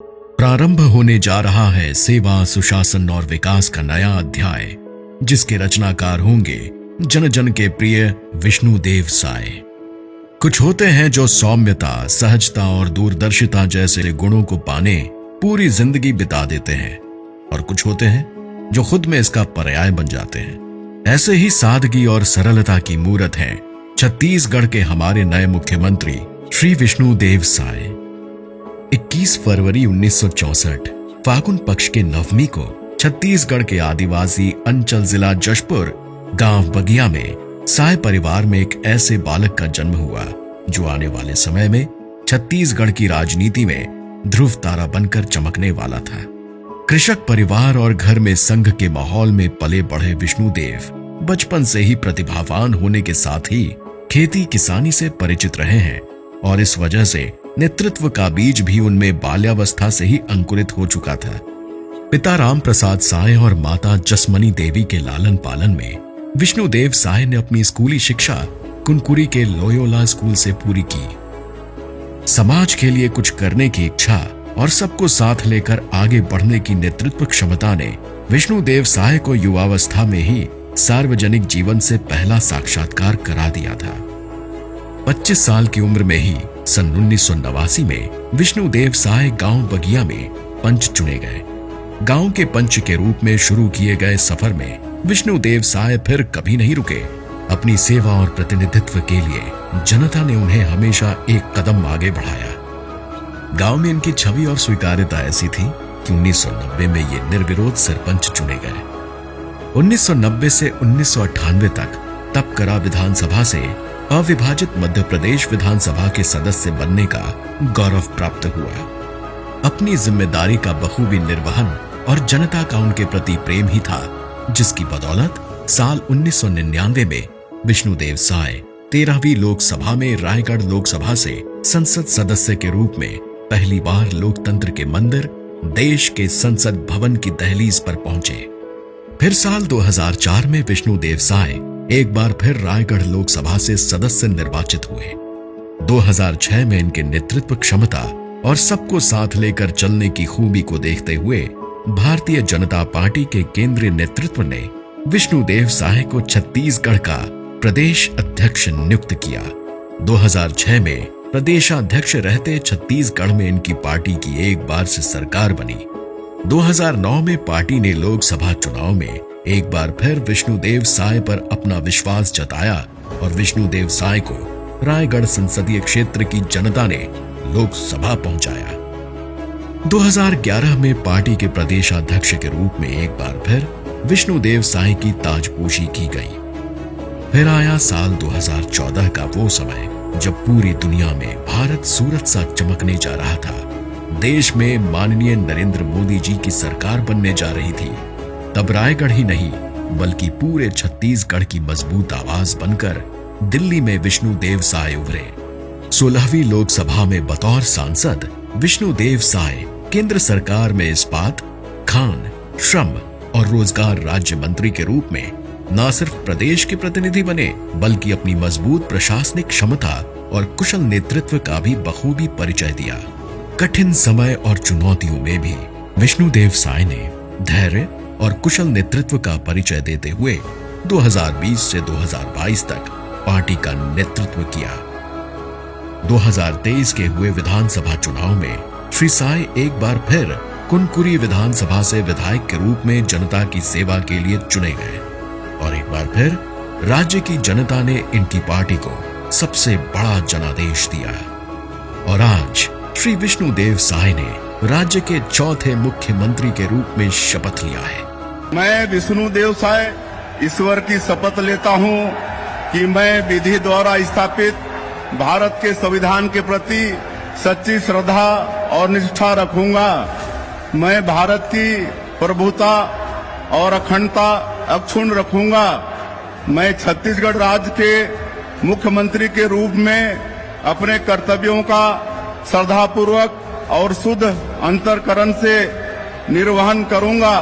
प्रारंभ होने जा रहा है सेवा, सुशासन और विकास का नया अध्याय, जिसके रचनाकार होंगे जन जन के प्रिय विष्णुदेव साय। कुछ होते हैं जो सौम्यता, सहजता और दूरदर्शिता जैसे गुणों को पाने पूरी जिंदगी बिता देते हैं, और कुछ होते हैं जो खुद में इसका पर्याय बन जाते हैं। ऐसे ही सादगी और सरलता की मूरत हैं छत्तीसगढ़ के हमारे नए मुख्यमंत्री श्री विष्णुदेव साय। 21 फरवरी 1964 फागुन पक्ष के नवमी को छत्तीसगढ़ के आदिवासी अंचल जिला जशपुर गांव बगिया में साय परिवार में एक ऐसे बालक का जन्म हुआ जो आने वाले समय में छत्तीसगढ़ की राजनीति में ध्रुव तारा बनकर चमकने वाला था। कृषक परिवार और घर में संघ के माहौल में पले बढ़े विष्णुदेव बचपन से ही प्रतिभावान होने के साथ ही खेती किसानी से परिचित रहे हैं, और इस वजह से नेतृत्व का बीज भी उनमें बाल्यावस्था से ही अंकुरित हो चुका था। पिता राम प्रसाद साय और माता जसमनी देवी के लालन पालन में विष्णुदेव साय ने अपनी स्कूली शिक्षा कुनकुरी के लोयोला स्कूल से पूरी की। समाज के लिए कुछ करने की इच्छा और सबको साथ लेकर आगे बढ़ने की नेतृत्व क्षमता ने विष्णुदेव साय को युवावस्था में ही सार्वजनिक जीवन से पहला साक्षात्कार करा दिया था। 25 साल की उम्र में ही सन 1989 में विष्णुदेव साय गांव बगिया में पंच चुने गए। गांव के पंच के रूप में शुरू किए गए सफर में विष्णुदेव साय फिर कभी नहीं रुके। अपनी सेवा और प्रतिनिधित्व के लिए जनता ने उन्हें हमेशा एक कदम आगे बढ़ाया। गांव में इनकी छवि और स्वीकार्यता ऐसी थी कि 1990 में ये निर्विरोध सरपंच चुने गए। 1990 से 1998 तक तपकरा विधानसभा से अविभाजित मध्य प्रदेश विधानसभा के सदस्य बनने का गौरव प्राप्त हुआ। अपनी जिम्मेदारी का बखूबी निर्वहन और जनता का उनके प्रति प्रेम ही था जिसकी बदौलत साल 1999 में विष्णुदेव साय 13वीं लोकसभा में रायगढ़ लोकसभा से संसद सदस्य के रूप में पहली बार लोकतंत्र के मंदिर देश के संसद भवन की दहलीज पर पहुंचे। फिर साल 2004 में विष्णुदेव साय एक बार फिर रायगढ़ लोकसभा से सदस्य निर्वाचित हुए। 2006 में इनके नेतृत्व क्षमता और सबको साथ लेकर चलने की खूबी को देखते हुए भारतीय जनता पार्टी के केंद्रीय नेतृत्व ने विष्णुदेव साय को छत्तीसगढ़ का प्रदेश अध्यक्ष नियुक्त किया। 2006 में प्रदेशाध्यक्ष रहते छत्तीसगढ़ में इनकी पार्टी की एक बार से सरकार बनी। 2009 में पार्टी ने लोकसभा चुनाव में एक बार फिर विष्णुदेव साय पर अपना विश्वास जताया और विष्णुदेव साय को रायगढ़ संसदीय क्षेत्र की जनता ने लोकसभा पहुंचाया। 2011 में पार्टी के प्रदेशाध्यक्ष के रूप में एक बार फिर विष्णुदेव साय की ताजपोशी की गई। फिर आया साल 2014 का वो समय जब पूरी दुनिया में भारत सूरज सा चमकने जा रहा था। देश में माननीय नरेंद्र मोदी जी की सरकार बनने जा रही थी। तब रायगढ़ ही नहीं बल्कि पूरे छत्तीसगढ़ की मजबूत आवाज बनकर दिल्ली में विष्णुदेव साय उभरे। 16वीं लोकसभा में बतौर सांसद विष्णुदेव साय केंद्र सरकार में इस्पात, खान, श्रम और रोजगार राज्य मंत्री के रूप में न सिर्फ प्रदेश के प्रतिनिधि बने बल्कि अपनी मजबूत प्रशासनिक क्षमता और कुशल नेतृत्व का भी बखूबी परिचय दिया। कठिन समय और चुनौतियों में भी विष्णुदेव साय ने धैर्य और कुशल नेतृत्व का परिचय देते हुए 2020 से 2022 तक पार्टी का नेतृत्व किया। 2023 के हुए विधानसभा चुनाव में श्री साय एक बार फिर कुनकुरी विधानसभा से विधायक के रूप में जनता की सेवा के लिए चुने गए, और एक बार फिर राज्य की जनता ने इनकी पार्टी को सबसे बड़ा जनादेश दिया। और आज श्री विष्णुदेव साय ने राज्य के चौथे मुख्यमंत्री के रूप में शपथ लिया है। मैं विष्णुदेव साय ईश्वर की शपथ लेता हूं कि मैं विधि द्वारा स्थापित भारत के संविधान के प्रति सच्ची श्रद्धा और निष्ठा रखूंगा। मैं भारत की प्रभुता और अखंडता अक्षुण्ण रखूंगा। मैं छत्तीसगढ़ राज्य के मुख्यमंत्री के रूप में अपने कर्तव्यों का श्रद्धापूर्वक और शुद्ध अंतःकरण से निर्वहन करूंगा।